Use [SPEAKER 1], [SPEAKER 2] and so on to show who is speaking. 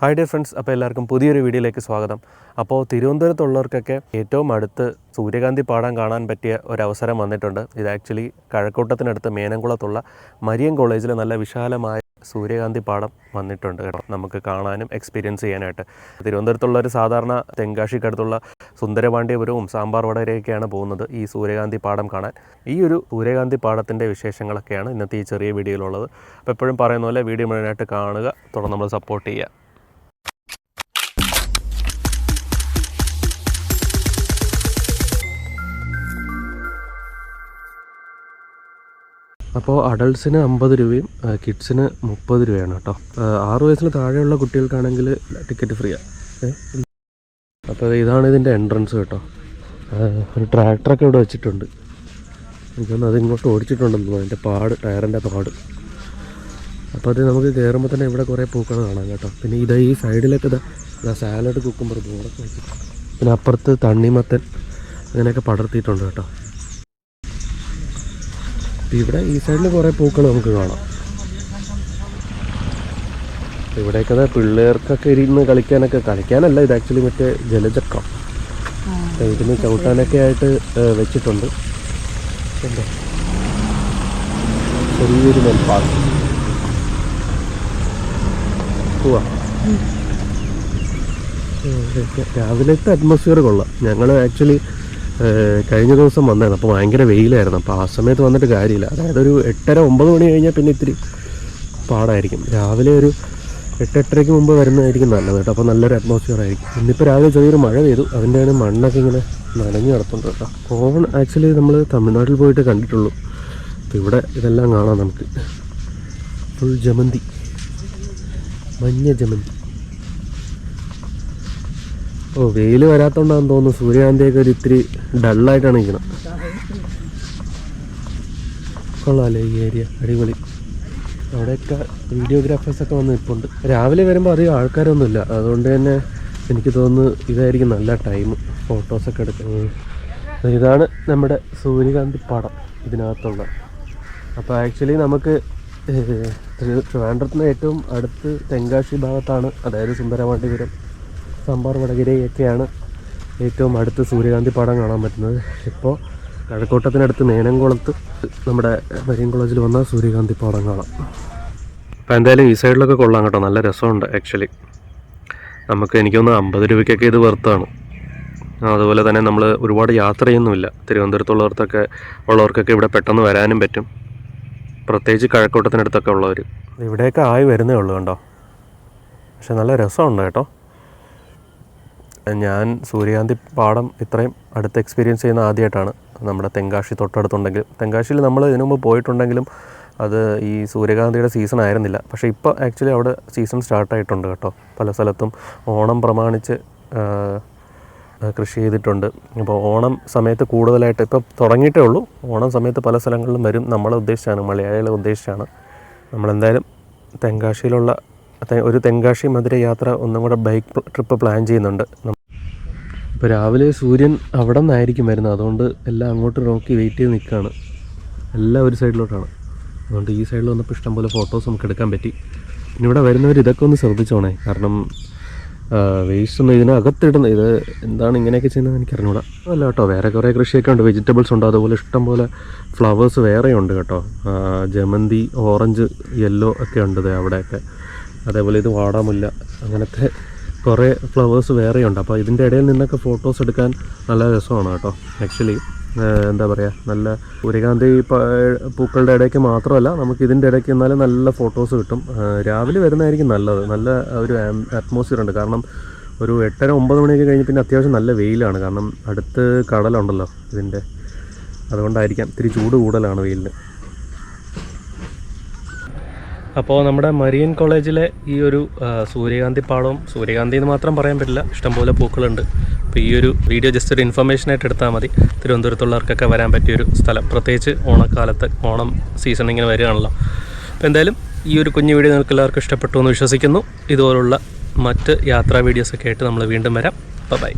[SPEAKER 1] Hi dear friends, അപ്പോൾ എല്ലാവർക്കും പുതിയൊരു വീഡിയോയിലേക്ക് സ്വാഗതം. അപ്പോൾ തിരുവനന്തപുരത്തുള്ളവർക്കൊക്കെ ഏറ്റവും അടുത്ത് സൂര്യകാന്തി പാടം കാണാൻ പറ്റിയ ഒരവസരം വന്നിട്ടുണ്ട്. ഇത് ആക്ച്വലി കഴക്കൂട്ടത്തിനടുത്ത് മേനംകുളത്തുള്ള മരിയൻ കോളേജിൽ നല്ല വിശാലമായ സൂര്യകാന്തി പാടം വന്നിട്ടുണ്ട് കേട്ടോ, നമുക്ക് കാണാനും എക്സ്പീരിയൻസ് ചെയ്യാനായിട്ട്. തിരുവനന്തപുരത്തുള്ളവർ സാധാരണ തെങ്കാശിക്കടുത്തുള്ള സുന്ദരപാണ്ഡ്യപുരവും സാമ്പാർ വടകരയൊക്കെയാണ് പോകുന്നത് ഈ സൂര്യകാന്തി പാടം കാണാൻ. ഈ ഒരു സൂര്യകാന്തി പാടത്തിൻ്റെ വിശേഷങ്ങളൊക്കെയാണ് ഇന്നത്തെ ഈ ചെറിയ വീഡിയോയിലുള്ളത്. അപ്പോൾ എപ്പോഴും പറയുന്ന പോലെ വീഡിയോ മുഴുവനായിട്ട് കാണുക, തുടർന്ന് നമ്മൾ സപ്പോർട്ട് ചെയ്യുക. അപ്പോൾ അഡൾട്ട്സിന് 50 രൂപയും കിഡ്സിന് 30 രൂപയാണ് കേട്ടോ. 6 വയസ്സിന് താഴെയുള്ള കുട്ടികൾക്കാണെങ്കിൽ ടിക്കറ്റ് ഫ്രീയാണ്. അപ്പോൾ ഇതാണ് ഇതിൻ്റെ എൻട്രൻസ് കേട്ടോ. ഒരു ട്രാക്ടറൊക്കെ ഇവിടെ വെച്ചിട്ടുണ്ട്. എനിക്കൊന്ന് അതിങ്ങോട്ട് ഓടിച്ചിട്ടുണ്ടെന്ന് അതിൻ്റെ ടയറിൻ്റെ പാട്. അപ്പോൾ അത് നമുക്ക് കയറുമ്പോൾ തന്നെ ഇവിടെ കുറേ പൂക്കൾ കാണാം കേട്ടോ. പിന്നെ ഇതാ ഈ സൈഡിലൊക്കെ ഇതാ സാലഡ് കുക്കുമ്പർ ദൂരമൊക്കെ വെച്ചിട്ടുണ്ട്. പിന്നെ അപ്പുറത്ത് തണ്ണിമത്തൻ അങ്ങനെയൊക്കെ പടർത്തിയിട്ടുണ്ട് കേട്ടോ. ഇവിടെ ഈ സൈഡിൽ കുറേ പൂക്കൾ നമുക്ക് കാണാം. ഇവിടെയൊക്കെ പിള്ളേർക്കൊക്കെ ഇരുന്ന് കളിക്കാനല്ല, ഇത് ആക്ച്വലി മറ്റേ ജലചക്രം ഇരുന്ന് ചവിട്ടാനൊക്കെ ആയിട്ട് വെച്ചിട്ടുണ്ട്. ചെറിയൊരു നെൽപ്പാടം പോവാ. രാവിലത്തെ അറ്റ്മോസ്ഫിയർ കൊള്ളാം. ഞങ്ങൾ ആക്ച്വലി കഴിഞ്ഞ ദിവസം വന്നായിരുന്നു. അപ്പോൾ ഭയങ്കര വെയിലായിരുന്നു. അപ്പോൾ ആ സമയത്ത് വന്നിട്ട് കാര്യമില്ല. അതായത് ഒരു 8:30-9 മണി കഴിഞ്ഞാൽ പിന്നെ ഇത്തിരി പാടായിരിക്കും. രാവിലെ ഒരു 8-8:30 മുമ്പ് വരുന്നതായിരിക്കും നല്ലത് കേട്ടോ. അപ്പോൾ നല്ലൊരു അറ്റ്മോസ്ഫിയർ ആയിരിക്കും. ഇന്നിപ്പോൾ രാവിലെ ചെറിയൊരു മഴ പെയ്തു, അതിൻ്റെയാണ് മണ്ണൊക്കെ ഇങ്ങനെ നനഞ്ഞു കിടപ്പുണ്ട് കേട്ടോ. കോവൺ ആക്ച്വലി നമ്മൾ തമിഴ്നാട്ടിൽ പോയിട്ട് കണ്ടിട്ടുള്ളൂ. അപ്പോൾ ഇവിടെ ഇതെല്ലാം കാണാം നമുക്ക്. ഫുൾ ജമന്തി, മഞ്ഞ ജമന്തി. വെയിൽ വരാത്തോണ്ടാന്ന് തോന്നുന്നു സൂര്യകാന്തിയൊക്കെ ഒരു ഇത്തിരി ഡള്ളായിട്ടാണ് നിൽക്കണം. കൊള്ളാമല്ലേ ഈ ഏരിയ, അടിപൊളി. അവിടെയൊക്കെ വീഡിയോഗ്രാഫേഴ്സൊക്കെ വന്ന് നിൽപ്പുണ്ട്. രാവിലെ വരുമ്പോൾ അധികം ആൾക്കാരൊന്നുമില്ല, അതുകൊണ്ട് തന്നെ എനിക്ക് തോന്നുന്നു ഇതായിരിക്കും നല്ല ടൈം ഫോട്ടോസൊക്കെ എടുക്കുന്നത്. ഇതാണ് നമ്മുടെ സൂര്യകാന്തി പാടം ഇതിനകത്തുള്ള. അപ്പോൾ ആക്ച്വലി നമുക്ക് ട്രിവാൻഡ്രത്തിന് ഏറ്റവും അടുത്ത് തെങ്കാശി ഭാഗത്താണ്, അതായത് സുന്ദരപാണ്ഡ്യപുരം സാമ്പാർ വടകരയൊക്കെയാണ് ഏറ്റവും അടുത്ത് സൂര്യകാന്തി പാടം കാണാൻ പറ്റുന്നത്. ഇപ്പോൾ കഴക്കൂട്ടത്തിനടുത്ത് മേനംകുളത്ത് നമ്മുടെ മരിയൻ കോളേജിൽ വന്ന സൂര്യകാന്തി പാടം കാണാം. അപ്പോൾ എന്തായാലും ഈ സൈഡിലൊക്കെ കൊള്ളാം കേട്ടോ, നല്ല രസമുണ്ട് ആക്ച്വലി. എനിക്കൊന്ന് 50 രൂപയ്ക്കൊക്കെ ഇത് വെറുത്താണ്. അതുപോലെ തന്നെ നമ്മൾ ഒരുപാട് യാത്ര ചെയ്യുന്നുമില്ല. തിരുവനന്തപുരത്തുള്ളവർക്കൊക്കെ ഇവിടെ പെട്ടെന്ന് വരാനും പറ്റും, പ്രത്യേകിച്ച് കഴക്കൂട്ടത്തിനടുത്തൊക്കെ ഉള്ളവർ. ഇവിടെയൊക്കെ ആയി വരുന്നേ ഉള്ളൂ കണ്ടോ. പക്ഷെ നല്ല രസമുണ്ട് കേട്ടോ. ഞാൻ സൂര്യകാന്തി പാടം ഇത്രയും അടുത്ത് എക്സ്പീരിയൻസ് ചെയ്യുന്ന ആദ്യമായിട്ടാണ്. നമ്മുടെ തെങ്കാശി തൊട്ടടുത്തുണ്ടെങ്കിലും, തെങ്കാശിയിൽ നമ്മൾ ഇതിനു മുമ്പ് പോയിട്ടുണ്ടെങ്കിലും അത് ഈ സൂര്യകാന്തിയുടെ സീസൺ ആയിരുന്നില്ല. പക്ഷേ ഇപ്പോൾ ആക്ച്വലി അവിടെ സീസൺ സ്റ്റാർട്ടായിട്ടുണ്ട് കേട്ടോ. പല സ്ഥലത്തും ഓണം പ്രമാണിച്ച് കൃഷി ചെയ്തിട്ടുണ്ട്. അപ്പോൾ ഓണം സമയത്ത് കൂടുതലായിട്ട് ഇപ്പോൾ തുടങ്ങിയിട്ടേ ഉള്ളൂ. ഓണം സമയത്ത് പല സ്ഥലങ്ങളിലും വരും. നമ്മളെ ഉദ്ദേശിച്ചാണ്, മലയാളികളെ ഉദ്ദേശിച്ചാണ്. നമ്മളെന്തായാലും തെങ്കാശിയിലുള്ള ഒരു തെങ്കാശി മധുര യാത്ര ഒന്നും കൂടെ ബൈക്ക് ട്രിപ്പ് പ്ലാൻ ചെയ്യുന്നുണ്ട്. ഇപ്പോൾ രാവിലെ സൂര്യൻ അവിടെ നിന്നായിരിക്കും വരുന്നത്, അതുകൊണ്ട് എല്ലാം അങ്ങോട്ട് നോക്കി വെയിറ്റ് ചെയ്ത് നിൽക്കുകയാണ്. എല്ലാം ഒരു സൈഡിലോട്ടാണ്. അതുകൊണ്ട് ഈ സൈഡിൽ വന്നപ്പോൾ ഇഷ്ടംപോലെ ഫോട്ടോസ് നമുക്ക് എടുക്കാൻ പറ്റി. പിന്നെ ഇവിടെ വരുന്നവർ ഇതൊക്കെ ഒന്ന് ശ്രദ്ധിച്ചോണേ, കാരണം വേസ്റ്റ് ഒന്നും ഇതിനകത്തിടുന്നത്, ഇത് എന്താണ് ഇങ്ങനെയൊക്കെ ചെയ്യുന്നത് എനിക്ക് അറിഞ്ഞൂടാ. അല്ല കേട്ടോ, വേറെ കുറേ കൃഷിയൊക്കെ ഉണ്ട്, വെജിറ്റബിൾസ് ഉണ്ട്, അതുപോലെ ഇഷ്ടംപോലെ ഫ്ലവേഴ്സ് വേറെയുണ്ട് കേട്ടോ. ജമന്തി, ഓറഞ്ച്, യെല്ലോ ഒക്കെ ഉണ്ട് അവിടെയൊക്കെ. അതേപോലെ ഇത് വാടാമുല്ല, അങ്ങനത്തെ കുറേ ഫ്ലവേഴ്സ് വേറെയുണ്ട്. അപ്പോൾ ഇതിൻ്റെ ഇടയിൽ നിന്നൊക്കെ ഫോട്ടോസ് എടുക്കാൻ നല്ല രസമാണ് കേട്ടോ. ആക്ച്വലി എന്താ പറയുക, നല്ല സൂര്യകാന്തി പൂക്കളുടെ ഇടയ്ക്ക് മാത്രമല്ല, നമുക്ക് ഇതിൻ്റെ ഇടയ്ക്ക് എന്നാലും നല്ല ഫോട്ടോസ് കിട്ടും. രാവിലെ വരുന്നതായിരിക്കും നല്ലത്. നല്ല ഒരു അറ്റ്മോസ്ഫിയർ ഉണ്ട്. കാരണം ഒരു 8:30-9 മണിയൊക്കെ കഴിഞ്ഞ് പിന്നെ അത്യാവശ്യം നല്ല വെയിലാണ്. കാരണം അടുത്ത് കടലുണ്ടല്ലോ ഇതിൻ്റെ, അതുകൊണ്ടായിരിക്കാം ഇത്തിരി ചൂട് കൂടുതലാണ് വെയിലിന്. അപ്പോൾ നമ്മുടെ മരിയൻ കോളേജിലെ ഈ ഒരു സൂര്യകാന്തി പാടവും, സൂര്യകാന്തി എന്ന് മാത്രം പറയാൻ പറ്റില്ല, ഇഷ്ടംപോലെ പൂക്കളുണ്ട്. അപ്പോൾ ഈ ഒരു വീഡിയോ ജസ്റ്റ് ഒരു ഇൻഫർമേഷനായിട്ട് എടുത്താൽ മതി. തിരുവനന്തപുരത്തുള്ളവർക്കൊക്കെ വരാൻ പറ്റിയൊരു സ്ഥലം, പ്രത്യേകിച്ച് ഓണക്കാലത്ത്, ഓണം സീസൺ ഇങ്ങനെ വരികയാണല്ലോ. അപ്പോൾ എന്തായാലും ഈ ഒരു കുഞ്ഞു വീഡിയോ നിങ്ങൾക്ക് എല്ലാവർക്കും ഇഷ്ടപ്പെട്ടു എന്ന് വിശ്വസിക്കുന്നു. ഇതുപോലുള്ള മറ്റ് യാത്രാ വീഡിയോസൊക്കെ ആയിട്ട് നമ്മൾ വീണ്ടും വരാം. ബൈ.